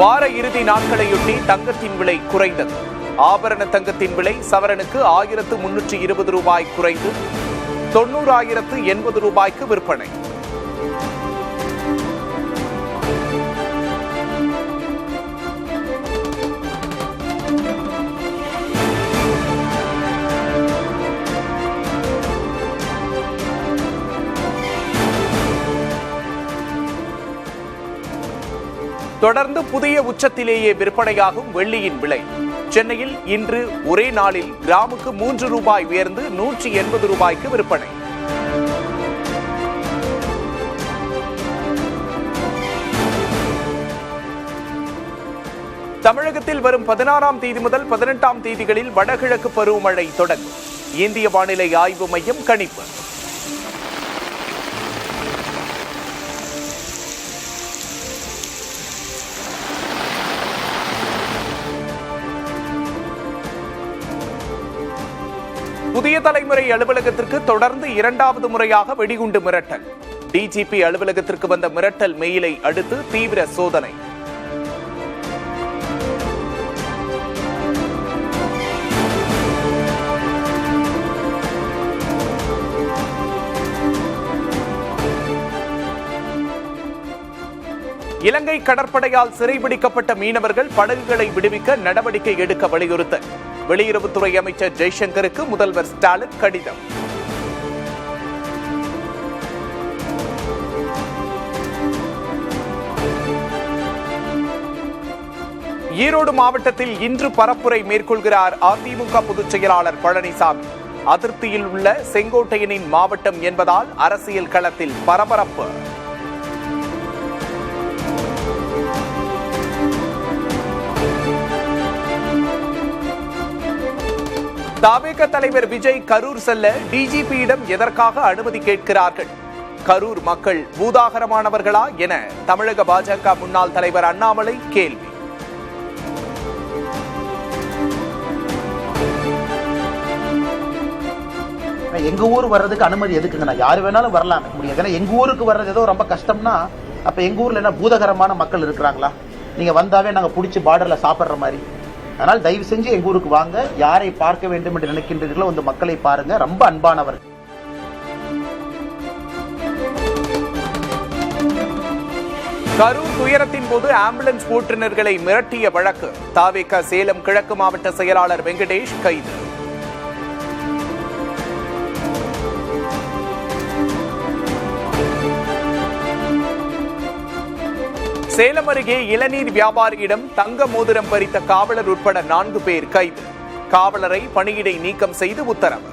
வார இறுதி நாட்களையொட்டி தங்கத்தின் விலை குறைந்தது. ஆபரண தங்கத்தின் விலை சவரனுக்கு 1320 ரூபாய் குறைந்து 90,080 ரூபாய்க்கு விற்பனை. தொடர்ந்து புதிய உச்சத்திலேயே விற்பனையாகும் வெள்ளியின் விலை. சென்னையில் இன்று ஒரே நாளில் கிராமுக்கு 3 ரூபாய் உயர்ந்து 180 ரூபாய்க்கு விற்பனை. தமிழகத்தில் வரும் 16ஆம் தேதி முதல் 18ஆம் தேதிகளில் வடகிழக்கு பருவமழை தொடங்கும். இந்திய வானிலை ஆய்வு மையம் கணிப்பு. புதிய தலைமுறை அலுவலகத்திற்கு தொடர்ந்து 2வது முறையாக வெடிகுண்டு மிரட்டல். டிஜிபி அலுவலகத்திற்கு வந்த மிரட்டல் மெயிலை அடுத்து தீவிர சோதனை. இலங்கை கடற்படையால் சிறைபிடிக்கப்பட்ட மீனவர்கள் படகுகளை விடுவிக்க நடவடிக்கை எடுக்க வலியுறுத்தல். வெளியுறவுத்துறை அமைச்சர் ஜெய்சங்கருக்கு முதல்வர் ஸ்டாலின் கடிதம். ஈரோடு மாவட்டத்தில் இன்று பரப்புரை மேற்கொள்கிறார் அதிமுக பொதுச் செயலாளர் பழனிசாமி. அதிருப்தியில் உள்ள செங்கோட்டையனின் மாவட்டம் என்பதால் அரசியல் களத்தில் பரபரப்பு. தவேக தலைவர் விஜய் கரூர் செல்ல டிஜிபியிடம் எதற்காக அனுமதி கேட்கிறார்கள்? கரூர் மக்கள் பூதாகரமானவர்களா என தமிழக பாஜக முன்னாள் தலைவர் அண்ணாமலை கேள்வி. எங்க ஊர் வர்றதுக்கு அனுமதி எதுக்குங்கண்ணா? யாரு வேணாலும் வரலாம் முடியாது. ஏன்னா எங்க ஊருக்கு வர்றது ஏதோ ரொம்ப கஷ்டம்னா அப்ப எங்க ஊர்ல என்ன பூதகரமான மக்கள் இருக்கிறாங்களா? நீங்க வந்தாவே நாங்க புடிச்சு பார்டர்ல சாப்பிடுற மாதிரி. அதனால் தயவு செஞ்சு எங்க ஊருக்கு வாங்க. யாரை பார்க்க வேண்டும் என்று நினைக்கின்றீர்களோ அந்த மக்களை பாருங்க. ரொம்ப அன்பானவர். கரூர் துயரத்தின் போது ஆம்புலன்ஸ் ஓட்டுநர்களை மிரட்டிய வழக்கு. தவேக சேலம் கிழக்கு மாவட்ட செயலாளர் வெங்கடேஷ் கைது. சேலம் அருகே இளநீர் வியாபாரியிடம் தங்க மோதிரம் பறித்த காவலர் உட்பட 4 பேர் கைது. காவலரை பணியிடை நீக்கம் செய்து உத்தரவு.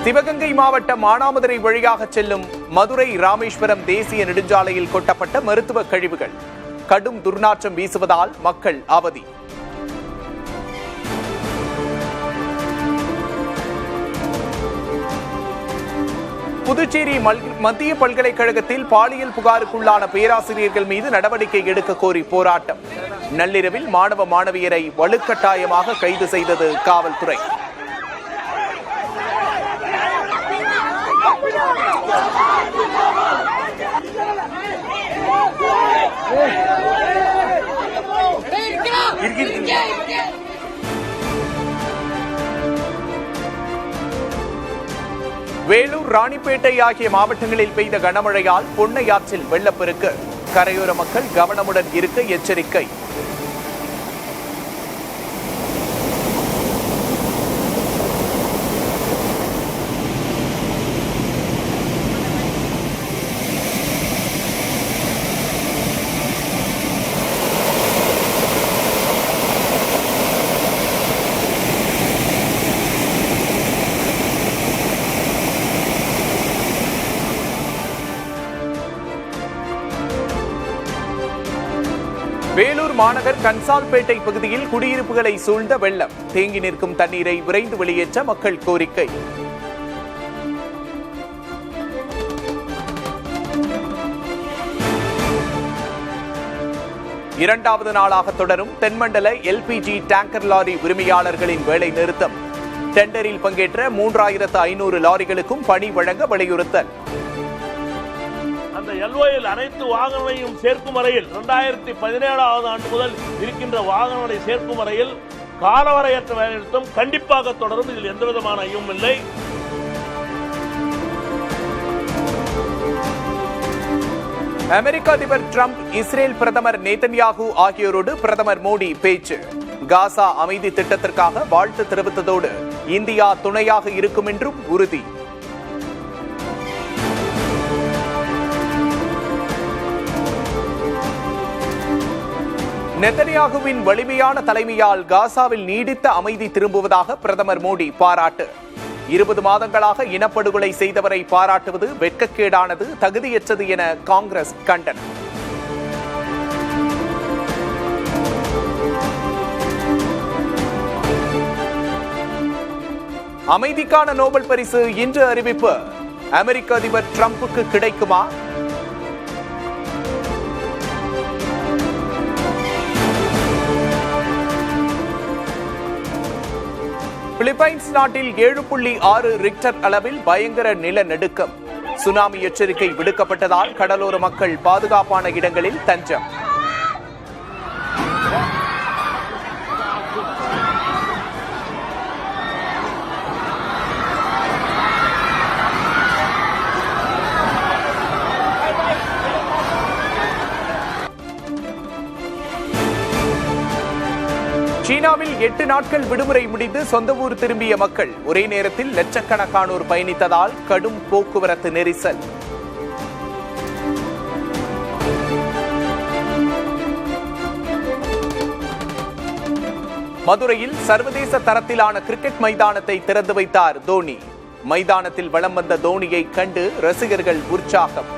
சிவகங்கை மாவட்டம் மானாமதுரை வழியாக செல்லும் மதுரை ராமேஸ்வரம் தேசிய நெடுஞ்சாலையில் கொட்டப்பட்ட மருத்துவ கழிவுகள். கடும் துர்நாற்றம் வீசுவதால் மக்கள் அவதி. புதுச்சேரி மத்திய பல்கலைக்கழகத்தில் பாலியல் புகாருக்குள்ளான பேராசிரியர்கள் மீது நடவடிக்கை எடுக்க கோரி போராட்டம். நள்ளிரவில் மாணவ மாணவியரை வலுக்கட்டாயமாக கைது செய்தது காவல்துறை. வேலூர், ராணிப்பேட்டை ஆகிய மாவட்டங்களில் பெய்த கனமழையால் பொன்னையாற்றில் வெள்ளப்பெருக்கு. கரையோர மக்கள் கவனமுடன் இருக்க எச்சரிக்கை. வேலூர் மாநகர் கன்சால்பேட்டை பகுதியில் குடியிருப்புகளை சூழ்ந்த வெள்ளம். தேங்கி நிற்கும் தண்ணீரை விரைந்து வெளியேற்ற மக்கள் கோரிக்கை. இரண்டாவது நாளாக தொடரும் தென்மண்டல எல்பிஜி டேங்கர் லாரி உரிமையாளர்களின் வேலை நிறுத்தம். டெண்டரில் பங்கேற்ற 3500 லாரிகளுக்கும் பணி வழங்க வலியுறுத்தல். அந்த எல்ஓயில் அனைத்து வாகனங்களையும் சேர்க்கும் வரையில் 2017ஆவது ஆண்டு முதல் இருக்கின்ற வாகனங்களை சேர்க்கும் வரையில் காலவரையற்ற வேலைநிறுத்தம் கண்டிப்பாக தொடரும். இதில் எந்தவிதமான ஐயமும் இல்லை. அமெரிக்க அதிபர் டிரம்ப், இஸ்ரேல் பிரதமர் நேதன்யாகு ஆகியோரோடு பிரதமர் மோடி பேச்சு. காசா அமைதி திட்டத்திற்காக வாழ்த்து தெரிவித்ததோடு இந்தியா துணையாக இருக்கும் என்றும் உறுதி. நெதன்யாகுவின் வலிமையான தலைமையால் காசாவில் நீடித்த அமைதி திரும்புவதாக பிரதமர் மோடி பாராட்டு. 20 மாதங்களாக இனப்படுகொலை செய்தவரை பாராட்டுவது வெட்கக்கேடானது, தகுதியற்றது என காங்கிரஸ் கண்டனம். அமைதிக்கான நோபல் பரிசு இன்று அறிவிப்பு. அமெரிக்க அதிபர் டிரம்புக்கு கிடைக்குமா? பிலிப்பைன்ஸ் நாட்டில் 7.6 ரிக்டர் அளவில் பயங்கர நிலநடுக்கம். சுனாமி எச்சரிக்கை விடுக்கப்பட்டதால் கடலோர மக்கள் பாதுகாப்பான இடங்களில் தஞ்சம். சீனாவில் 8 நாட்கள் விடுமுறை முடிந்து சொந்த ஊர் திரும்பிய மக்கள். ஒரே நேரத்தில் லட்சக்கணக்கானோர் பயணித்ததால் கடும் போக்குவரத்து நெரிசல். மதுரையில் சர்வதேச தரத்திலான கிரிக்கெட் மைதானத்தை திறந்து வைத்தார் தோனி. மைதானத்தில் வலம் வந்த தோனியை கண்டு ரசிகர்கள் உற்சாகம்.